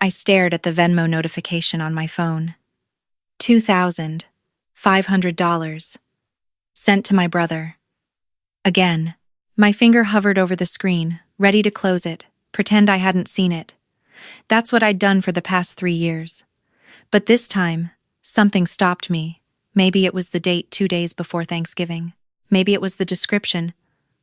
I stared at the Venmo notification on my phone. $2,500. Sent to my brother. Again. My finger hovered over the screen, ready to close it, pretend I hadn't seen it. That's what I'd done for the past 3 years. But this time, something stopped me. Maybe it was the date 2 days before Thanksgiving. Maybe it was the description.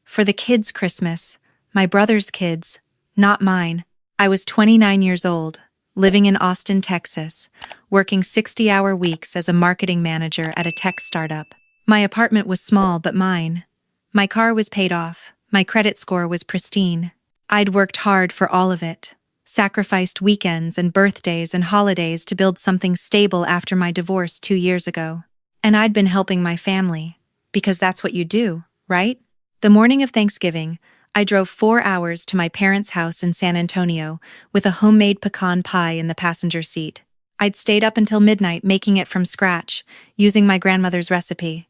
For the kids' Christmas, my brother's kids, not mine. I was 29 years old, living in Austin, Texas, working 60-hour weeks as a marketing manager at a tech startup. My apartment was small but mine. My car was paid off. My credit score was pristine. I'd worked hard for all of it, sacrificed weekends and birthdays and holidays to build something stable after my divorce 2 years ago. And I'd been helping my family, because that's what you do, right? The morning of Thanksgiving, I drove 4 hours to my parents' house in San Antonio with a homemade pecan pie in the passenger seat. I'd stayed up until midnight making it from scratch, using my grandmother's recipe,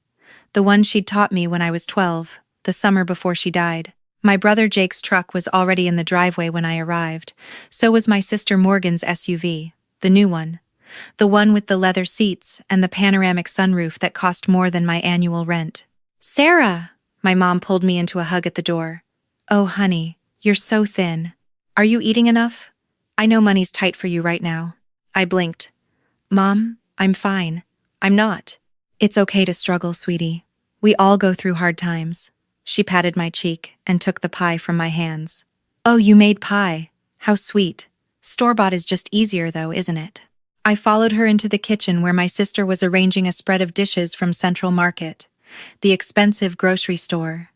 the one she'd taught me when I was 12, the summer before she died. My brother Jake's truck was already in the driveway when I arrived, so was my sister Morgan's SUV, the new one. The one with the leather seats and the panoramic sunroof that cost more than my annual rent. "Sarah!" My mom pulled me into a hug at the door. "Oh, honey, you're so thin. Are you eating enough? I know money's tight for you right now." I blinked. "Mom, I'm fine." "I'm not." "It's okay to struggle, sweetie. We all go through hard times." She patted my cheek and took the pie from my hands. "Oh, you made pie. How sweet. Store-bought is just easier though, isn't it?" I followed her into the kitchen where my sister was arranging a spread of dishes from Central Market, the expensive grocery store.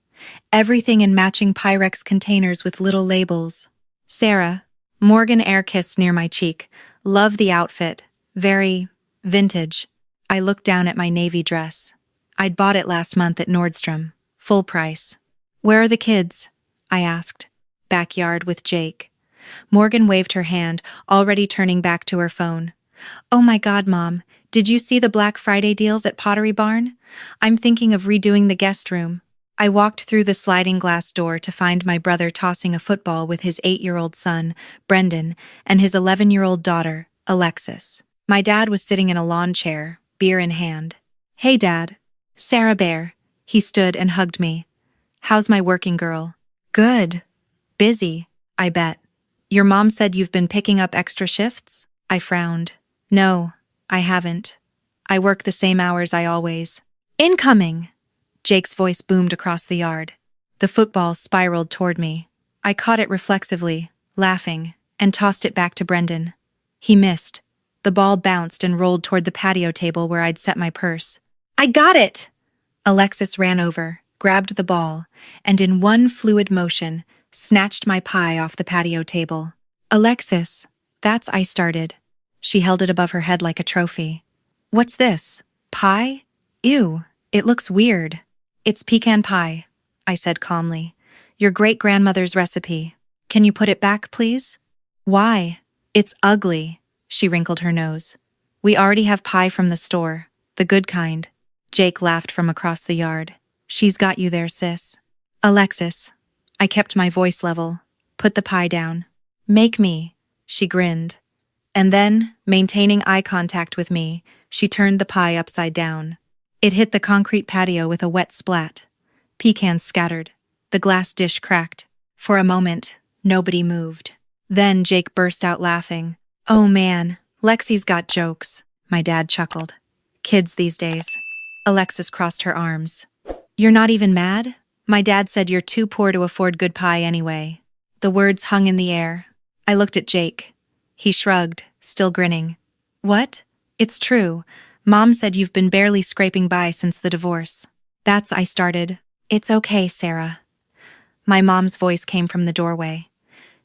Everything in matching Pyrex containers with little labels. "Sarah." Morgan air-kissed near my cheek. "Love the outfit. Very vintage." I looked down at my navy dress. I'd bought it last month at Nordstrom. Full price. "Where are the kids?" I asked. "Backyard with Jake." Morgan waved her hand, already turning back to her phone. "Oh my God, Mom, did you see the Black Friday deals at Pottery Barn? I'm thinking of redoing the guest room." I walked through the sliding glass door to find my brother tossing a football with his 8-year-old son, Brendan, and his 11-year-old daughter, Alexis. My dad was sitting in a lawn chair, beer in hand. "Hey, Dad." "Sarah Bear." He stood and hugged me. "How's my working girl?" "Good. Busy, I bet." "Your mom said you've been picking up extra shifts?" I frowned. "No, I haven't. I work the same hours I always." "Incoming!" Jake's voice boomed across the yard. The football spiraled toward me. I caught it reflexively, laughing, and tossed it back to Brendan. He missed. The ball bounced and rolled toward the patio table where I'd set my purse. "I got it!" Alexis ran over, grabbed the ball, and in one fluid motion, snatched my pie off the patio table. "Alexis, that's," I started. She held it above her head like a trophy. "What's this? Pie? Ew, it looks weird." "It's pecan pie," I said calmly. "Your great-grandmother's recipe. Can you put it back, please?" "Why? It's ugly." She wrinkled her nose. "We already have pie from the store, the good kind." Jake laughed from across the yard. "She's got you there, sis." "Alexis." I kept my voice level. "Put the pie down." "Make me." She grinned. And then, maintaining eye contact with me, she turned the pie upside down. It hit the concrete patio with a wet splat. Pecans scattered. The glass dish cracked. For a moment, nobody moved. Then Jake burst out laughing. "Oh man, Lexi's got jokes," my dad chuckled. "Kids these days." Alexis crossed her arms. "You're not even mad? My dad said you're too poor to afford good pie anyway." The words hung in the air. I looked at Jake. He shrugged, still grinning. "What? It's true. Mom said you've been barely scraping by since the divorce." "That's," I started. "It's okay, Sarah." My mom's voice came from the doorway.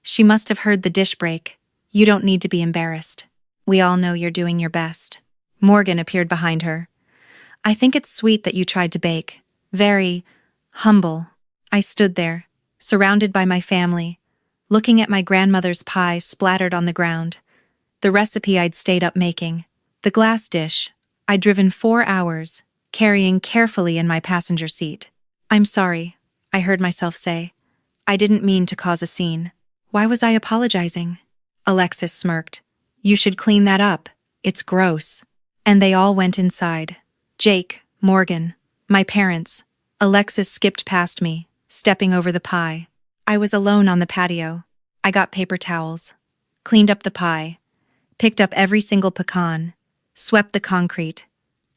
She must have heard the dish break. "You don't need to be embarrassed. We all know you're doing your best." Morgan appeared behind her. "I think it's sweet that you tried to bake. Very humble." I stood there, surrounded by my family, looking at my grandmother's pie splattered on the ground, the recipe I'd stayed up making, the glass dish I'd driven 4 hours, carrying carefully in my passenger seat. "I'm sorry," I heard myself say. "I didn't mean to cause a scene." "Why was I apologizing?" Alexis smirked. You should clean that up. It's gross. And they all went inside. Jake, Morgan, my parents. Alexis skipped past me, stepping over the pie. I was alone on the patio. I got paper towels, cleaned up the pie, picked up every single pecan, swept the concrete,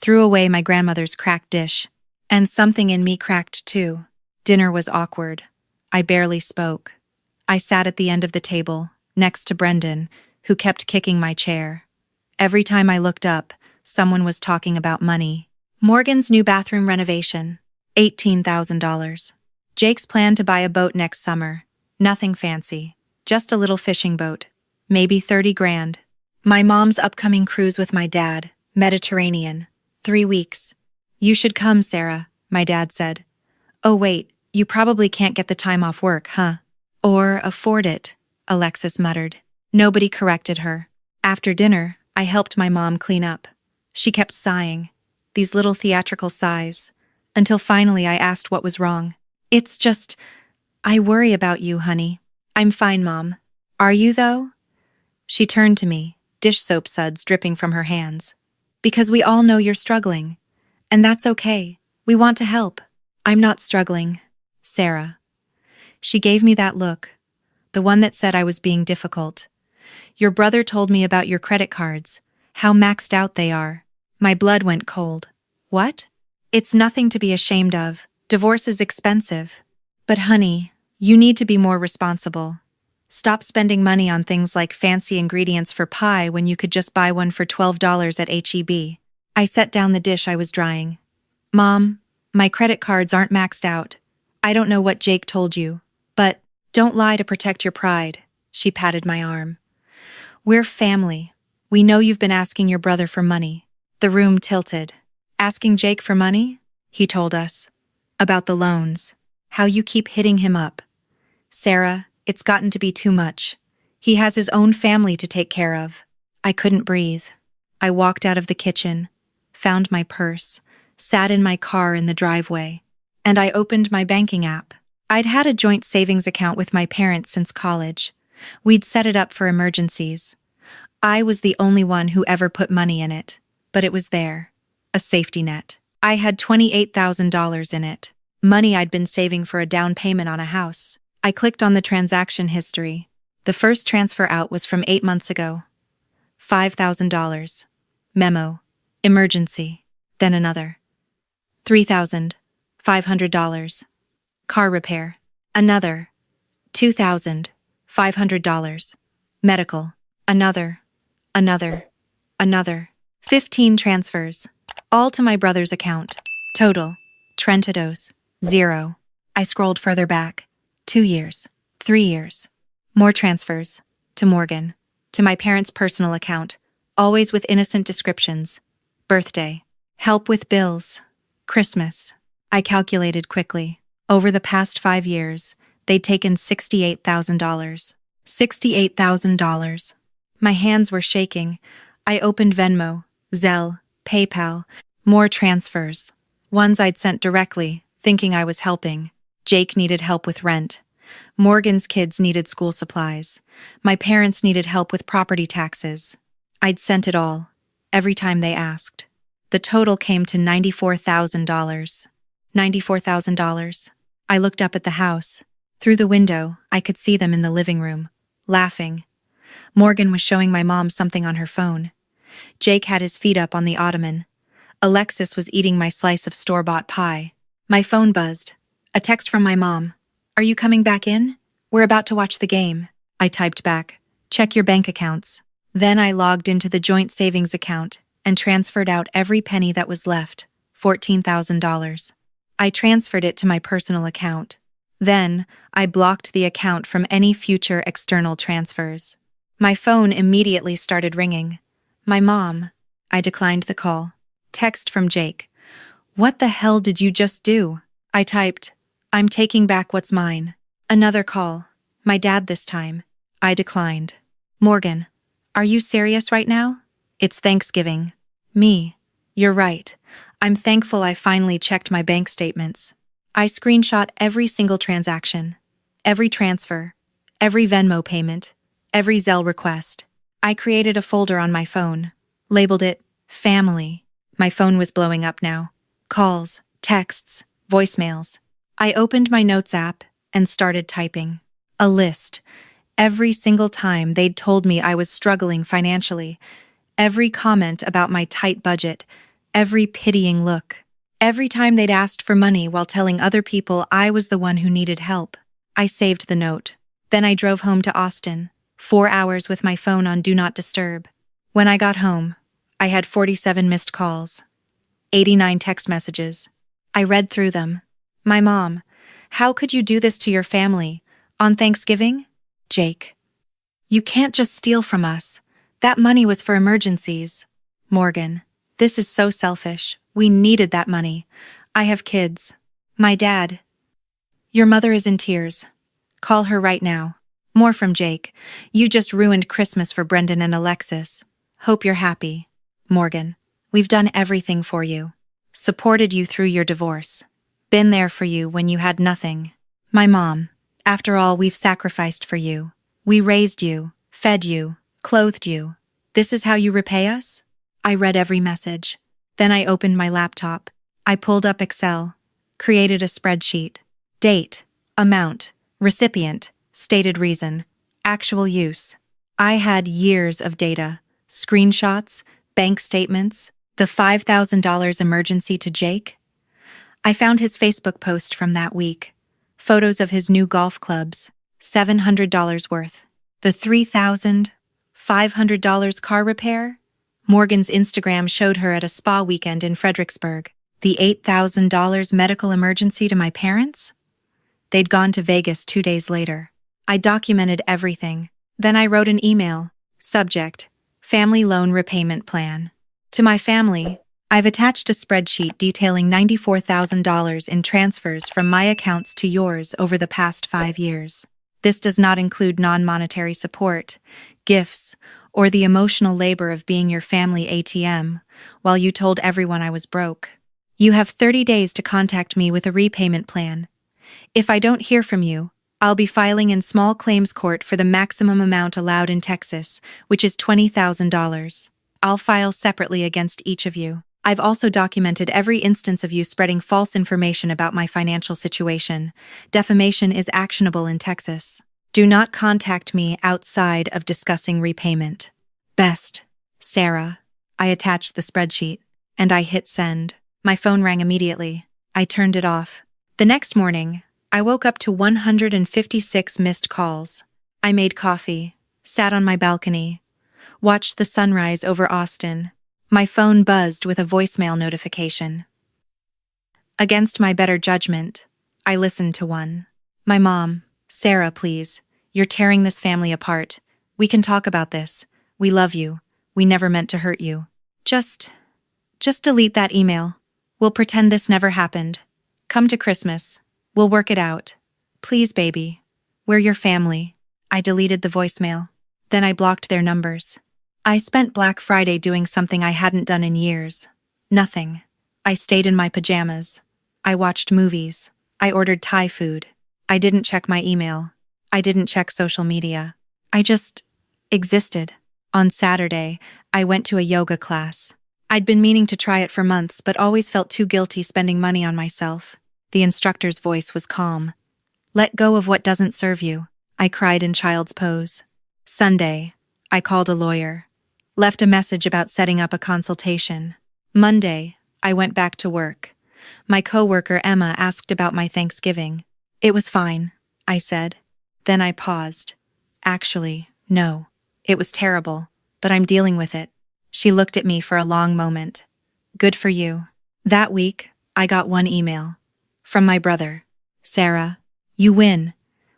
threw away my grandmother's cracked dish. And something in me cracked too. Dinner was awkward. I barely spoke. I sat at the end of the table, next to Brendan, who kept kicking my chair. Every time I looked up, someone was talking about money. Morgan's new bathroom renovation, $18,000. Jake's plan to buy a boat next summer. Nothing fancy, just a little fishing boat. Maybe 30 grand. My mom's upcoming cruise with my dad, Mediterranean, 3 weeks. You should come, Sarah, my dad said. Oh wait, you probably can't get the time off work, huh? Or afford it, Alexis muttered. Nobody corrected her. After dinner, I helped my mom clean up. She kept sighing, these little theatrical sighs, until finally I asked what was wrong. It's just, I worry about you, honey. I'm fine, Mom. Are you, though? She turned to me, dish soap suds dripping from her hands. Because we all know you're struggling. And that's okay. We want to help. I'm not struggling, Sarah. She gave me that look, the one that said I was being difficult. Your brother told me about your credit cards, how maxed out they are. My blood went cold. What? It's nothing to be ashamed of. Divorce is expensive. But honey, you need to be more responsible. Stop spending money on things like fancy ingredients for pie when you could just buy one for $12 at H-E-B. I set down the dish I was drying. Mom, my credit cards aren't maxed out. I don't know what Jake told you, but don't lie to protect your pride. She patted my arm. We're family. We know you've been asking your brother for money. The room tilted. Asking Jake for money? He told us. About the loans. How you keep hitting him up. Sarah, it's gotten to be too much. He has his own family to take care of. I couldn't breathe. I walked out of the kitchen, found my purse, sat in my car in the driveway, and I opened my banking app. I'd had a joint savings account with my parents since college. We'd set it up for emergencies. I was the only one who ever put money in it, but it was there. A safety net. I had $28,000 in it. Money I'd been saving for a down payment on a house. I clicked on the transaction history. The first transfer out was from 8 months ago. $5,000. Memo. Emergency. Then another. $3,500. Car repair. Another. $2,500. Medical. Another. 15 transfers. All to my brother's account. Total. Trentados. 0. I scrolled further back. 2 years. 3 years. More transfers. To Morgan. To my parents' personal account. Always with innocent descriptions. Birthday. Help with bills. Christmas. I calculated quickly. Over the past 5 years, they'd taken $68,000. $68,000. My hands were shaking. I opened Venmo, Zelle, PayPal. More transfers. Ones I'd sent directly, thinking I was helping. Jake needed help with rent. Morgan's kids needed school supplies. My parents needed help with property taxes. I'd sent it all, every time they asked. The total came to $94,000. $94,000. I looked up at the house. Through the window, I could see them in the living room, laughing. Morgan was showing my mom something on her phone. Jake had his feet up on the ottoman. Alexis was eating my slice of store-bought pie. My phone buzzed. A text from my mom. Are you coming back in? We're about to watch the game. I typed back. Check your bank accounts. Then I logged into the joint savings account and transferred out every penny that was left, $14,000. I transferred it to my personal account. Then, I blocked the account from any future external transfers. My phone immediately started ringing. My mom. I declined the call. Text from Jake. What the hell did you just do? I typed, I'm taking back what's mine. Another call. My dad this time. I declined. Morgan. Are you serious right now? It's Thanksgiving. Me. You're right. I'm thankful I finally checked my bank statements. I screenshot every single transaction, every transfer, every Venmo payment, every Zelle request. I created a folder on my phone, labeled it Family. My phone was blowing up now. Calls, texts, voicemails. I opened my notes app and started typing. A list. Every single time they'd told me I was struggling financially. Every comment about my tight budget. Every pitying look. Every time they'd asked for money while telling other people I was the one who needed help. I saved the note. Then I drove home to Austin, 4 hours with my phone on Do Not Disturb. When I got home, I had 47 missed calls, 89 text messages. I read through them. My mom, how could you do this to your family? On Thanksgiving? Jake. You can't just steal from us. That money was for emergencies. Morgan, this is so selfish. We needed that money. I have kids. My dad. Your mother is in tears. Call her right now. More from Jake. You just ruined Christmas for Brendan and Alexis. Hope you're happy. Morgan, we've done everything for you. Supported you through your divorce. Been there for you when you had nothing. My mom, after all we've sacrificed for you. We raised you, fed you, clothed you. This is how you repay us? I read every message. Then I opened my laptop. I pulled up Excel, created a spreadsheet. Date, amount, recipient, stated reason, actual use. I had years of data, screenshots, bank statements, the $5,000 emergency to Jake. I found his Facebook post from that week. Photos of his new golf clubs, $700 worth. The $3,500 car repair? Morgan's Instagram showed her at a spa weekend in Fredericksburg. The $8,000 medical emergency to my parents? They'd gone to Vegas 2 days later. I documented everything. Then I wrote an email. Subject: Family Loan Repayment Plan. To my family, I've attached a spreadsheet detailing $94,000 in transfers from my accounts to yours over the past 5 years. This does not include non-monetary support, gifts, or the emotional labor of being your family ATM while you told everyone I was broke. You have 30 days to contact me with a repayment plan. If I don't hear from you, I'll be filing in small claims court for the maximum amount allowed in Texas, which is $20,000. I'll file separately against each of you. I've also documented every instance of you spreading false information about my financial situation. Defamation is actionable in Texas. Do not contact me outside of discussing repayment. Best, Sarah. I attached the spreadsheet, and I hit send. My phone rang immediately. I turned it off. The next morning, I woke up to 156 missed calls. I made coffee, sat on my balcony, watched the sunrise over Austin. My phone buzzed with a voicemail notification. Against my better judgment, I listened to one. My mom, Sarah, please. You're tearing this family apart. We can talk about this. We love you. We never meant to hurt you. Just delete that email. We'll pretend this never happened. Come to Christmas. We'll work it out. Please, baby. We're your family. I deleted the voicemail. Then I blocked their numbers. I spent Black Friday doing something I hadn't done in years. Nothing. I stayed in my pajamas. I watched movies. I ordered Thai food. I didn't check my email. I didn't check social media. I just existed. On Saturday, I went to a yoga class. I'd been meaning to try it for months, but always felt too guilty spending money on myself. The instructor's voice was calm. Let go of what doesn't serve you. I cried in child's pose. Sunday, I called a lawyer. Left a message about setting up a consultation. Monday, I went back to work. My coworker Emma asked about my Thanksgiving. It was fine, I said. Then I paused. Actually, no. It was terrible, but I'm dealing with it. She looked at me for a long moment. Good for you. That week, I got one email. From my brother. Sarah, you win.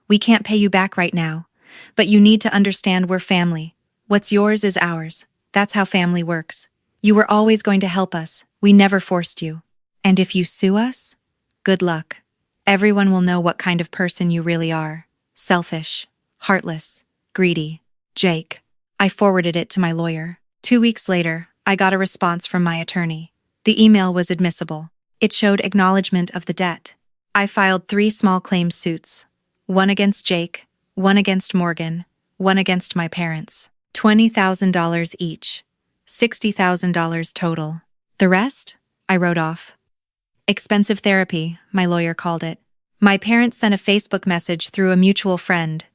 We can't pay you back right now, but you need to understand we're family. What's yours is ours. That's how family works. You were always going to help us. We never forced you. And if you sue us, good luck. Everyone will know what kind of person you really are. Selfish, heartless, greedy. Jake. I forwarded it to my lawyer. 2 weeks later, I got a response from my attorney. The email was admissible. It showed acknowledgement of the debt. I filed 3 small claims suits. One against Jake, one against Morgan, one against my parents. $20,000 each. $60,000 total. The rest? I wrote off. Expensive therapy, my lawyer called it. My parents sent a Facebook message through a mutual friend.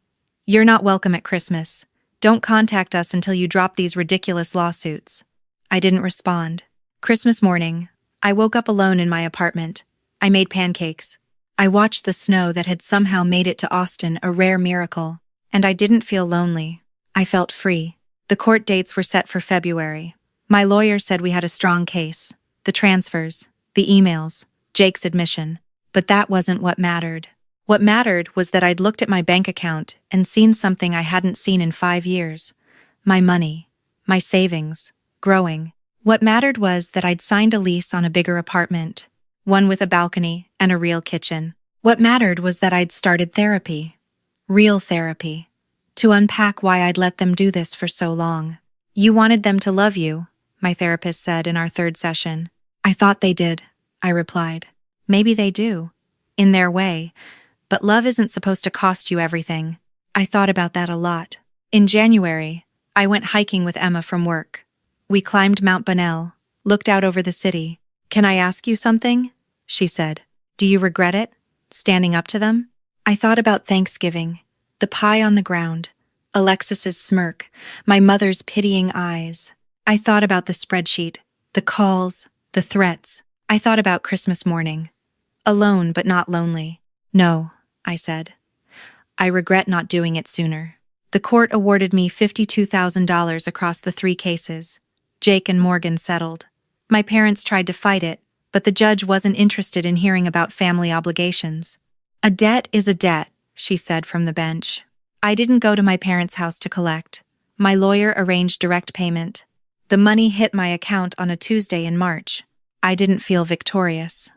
You're not welcome at Christmas. Don't contact us until you drop these ridiculous lawsuits. I didn't respond. Christmas morning, I woke up alone in my apartment. I made pancakes. I watched the snow that had somehow made it to Austin a rare miracle. And I didn't feel lonely. I felt free. The court dates were set for February. My lawyer said we had a strong case. The transfers, the emails, Jake's admission. But that wasn't what mattered. What mattered was that I'd looked at my bank account and seen something I hadn't seen in 5 years. My money. My savings. Growing. What mattered was that I'd signed a lease on a bigger apartment. One with a balcony and a real kitchen. What mattered was that I'd started therapy. Real therapy. To unpack why I'd let them do this for so long. You wanted them to love you, my therapist said in our 3rd session. I thought they did, I replied. Maybe they do. In their way. But love isn't supposed to cost you everything. I thought about that a lot. In January, I went hiking with Emma from work. We climbed Mount Bonnell, looked out over the city. Can I ask you something? She said. Do you regret it? Standing up to them? I thought about Thanksgiving. The pie on the ground. Alexis's smirk. My mother's pitying eyes. I thought about the spreadsheet. The calls. The threats. I thought about Christmas morning. Alone but not lonely. No, I said. I regret not doing it sooner. The court awarded me $52,000 across the 3 cases. Jake and Morgan settled. My parents tried to fight it, but the judge wasn't interested in hearing about family obligations. A debt is a debt, she said from the bench. I didn't go to my parents' house to collect. My lawyer arranged direct payment. The money hit my account on a Tuesday in March. I didn't feel victorious.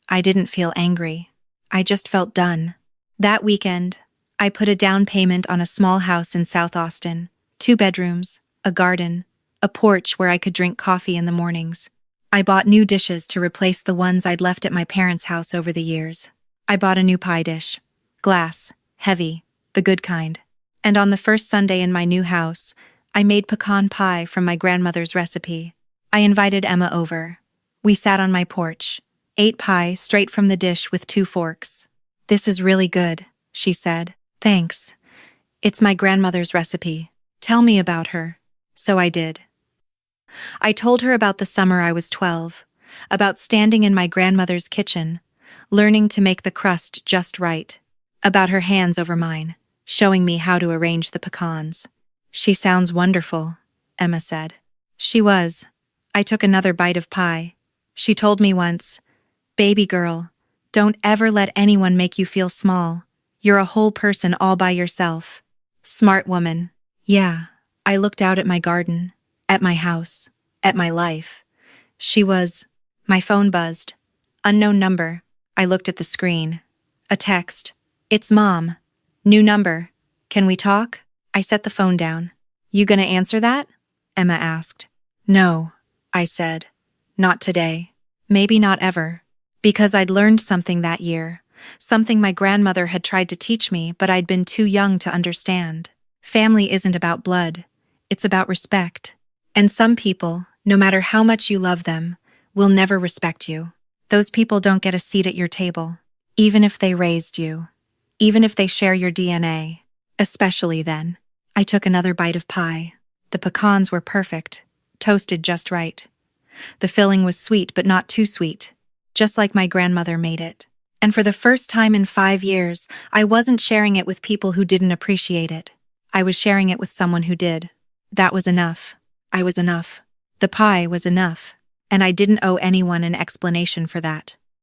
I didn't feel angry. I just felt done. That weekend, I put a down payment on a small house in South Austin, 2 bedrooms, a garden, a porch where I could drink coffee in the mornings. I bought new dishes to replace the ones I'd left at my parents' house over the years. I bought a new pie dish. Glass, heavy, the good kind. And on the first Sunday in my new house, I made pecan pie from my grandmother's recipe. I invited Emma over. We sat on my porch, ate pie straight from the dish with 2 forks. This is really good, she said. Thanks. It's my grandmother's recipe. Tell me about her. So I did. I told her about the summer I was 12, about standing in my grandmother's kitchen, learning to make the crust just right, about her hands over mine, showing me how to arrange the pecans. She sounds wonderful, Emma said. She was. I took another bite of pie. She told me once, baby girl, don't ever let anyone make you feel small. You're a whole person all by yourself. Smart woman. Yeah, I looked out at my garden, at my house, at my life. She was. My phone buzzed. Unknown number. I looked at the screen. A text. It's Mom. New number. Can we talk? I set the phone down. You gonna answer that? Emma asked. No, I said. Not today. Maybe not ever. Because I'd learned something that year. Something my grandmother had tried to teach me, but I'd been too young to understand. Family isn't about blood. It's about respect. And some people, no matter how much you love them, will never respect you. Those people don't get a seat at your table. Even if they raised you. Even if they share your DNA. Especially then. I took another bite of pie. The pecans were perfect. Toasted just right. The filling was sweet but not too sweet. Just like my grandmother made it. And for the first time in 5 years, I wasn't sharing it with people who didn't appreciate it. I was sharing it with someone who did. That was enough. I was enough. The pie was enough. And I didn't owe anyone an explanation for that.